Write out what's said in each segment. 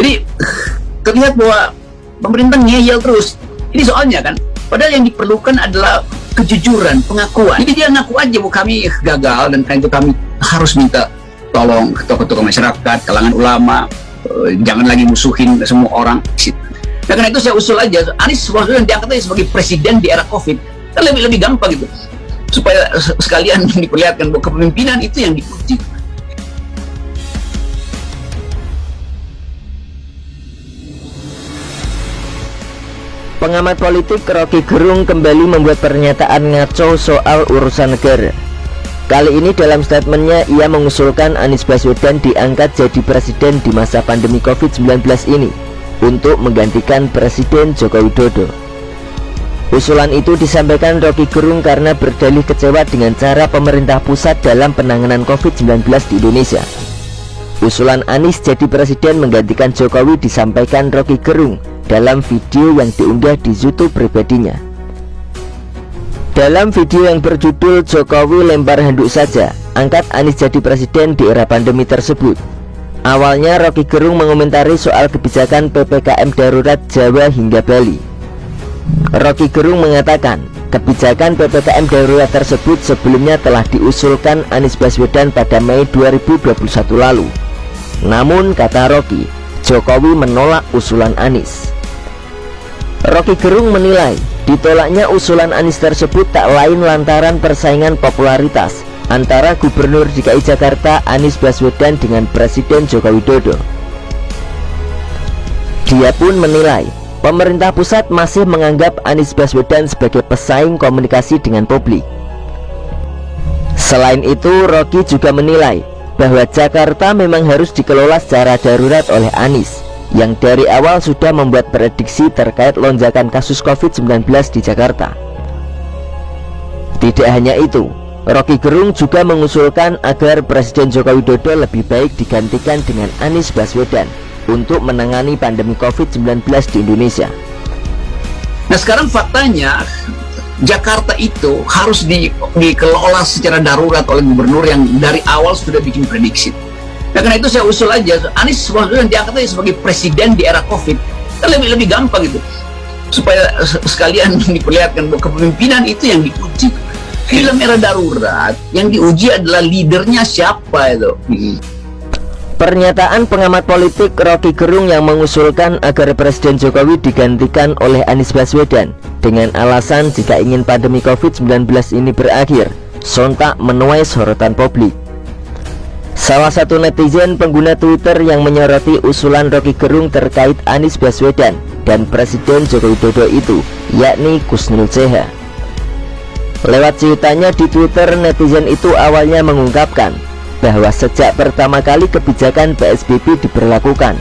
Jadi terlihat bahwa pemerintah ngeyel terus. Ini soalnya kan, padahal yang diperlukan adalah kejujuran, pengakuan. Jadi dia ngaku aja bahwa kami gagal dan karena itu kami harus minta tolong ke tokoh-tokoh masyarakat, kalangan ulama, jangan lagi musuhin semua orang. Nah, karena itu saya usul aja, Anies Baswedan diangkat aja sebagai presiden di era COVID, kan lebih gampang gitu, supaya sekalian diperlihatkan bahwa kepemimpinan itu yang diuji. Pengamat politik Rocky Gerung kembali membuat pernyataan ngaco soal urusan negara. Kali ini dalam statementnya ia mengusulkan Anies Baswedan diangkat jadi presiden di masa pandemi COVID-19 ini untuk menggantikan Presiden Joko Widodo. Usulan itu disampaikan Rocky Gerung karena berdalih kecewa dengan cara pemerintah pusat dalam penanganan COVID-19 di Indonesia. Usulan Anies jadi presiden menggantikan Jokowi disampaikan Rocky Gerung dalam video yang diunggah di YouTube pribadinya. Dalam video yang berjudul "Jokowi lempar handuk saja, angkat Anies jadi presiden di era pandemi" tersebut, awalnya Rocky Gerung mengomentari soal kebijakan PPKM darurat Jawa hingga Bali. Rocky Gerung mengatakan kebijakan PPKM darurat tersebut sebelumnya telah diusulkan Anies Baswedan pada Mei 2021 lalu. Namun kata Rocky, Jokowi menolak usulan Anies. Rocky Gerung menilai ditolaknya usulan Anies tersebut tak lain lantaran persaingan popularitas antara Gubernur DKI Jakarta Anies Baswedan dengan Presiden Joko Widodo. Dia pun menilai pemerintah pusat masih menganggap Anies Baswedan sebagai pesaing komunikasi dengan publik. Selain itu, Rocky juga menilai bahwa Jakarta memang harus dikelola secara darurat oleh Anies yang dari awal sudah membuat prediksi terkait lonjakan kasus COVID-19 di Jakarta. Tidak hanya itu, Rocky Gerung juga mengusulkan agar Presiden Joko Widodo lebih baik digantikan dengan Anies Baswedan untuk menangani pandemi COVID-19 di Indonesia. Nah, sekarang faktanya Jakarta itu harus dikelola secara darurat oleh gubernur yang dari awal sudah bikin prediksi. Nah, karena itu saya usul aja Anies Baswedan diangkat aja sebagai presiden di era COVID, kan lebih gampang gitu, supaya sekalian diperlihatkan bahwa kepemimpinan itu yang diuji. Di dalam era darurat yang diuji adalah leadernya siapa itu. Pernyataan pengamat politik Rocky Gerung yang mengusulkan agar Presiden Jokowi digantikan oleh Anies Baswedan dengan alasan jika ingin pandemi COVID-19 ini berakhir, sontak menuai sorotan publik. Salah satu netizen pengguna Twitter yang menyoroti usulan Rocky Gerung terkait Anies Baswedan dan Presiden Joko Widodo itu, yakni Kusnul CH. Lewat cuitannya di Twitter, netizen itu awalnya mengungkapkan bahwa sejak pertama kali kebijakan PSBB diberlakukan,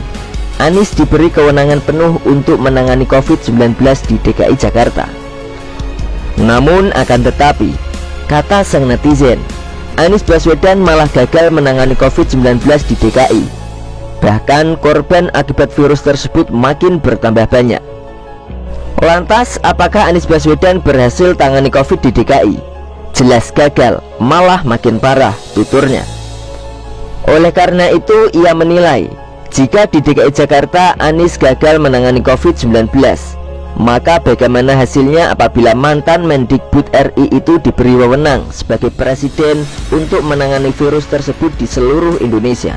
Anies diberi kewenangan penuh untuk menangani COVID-19 di DKI Jakarta. Namun akan tetapi, kata sang netizen, Anies Baswedan malah gagal menangani COVID-19 di DKI. Bahkan korban akibat virus tersebut makin bertambah banyak. Lantas, apakah Anies Baswedan berhasil tangani COVID di DKI? Jelas gagal, malah makin parah, tuturnya. Oleh karena itu, ia menilai jika di DKI Jakarta Anies gagal menangani COVID-19, maka bagaimana hasilnya apabila mantan Mendikbud RI itu diberi wewenang sebagai presiden untuk menangani virus tersebut di seluruh Indonesia?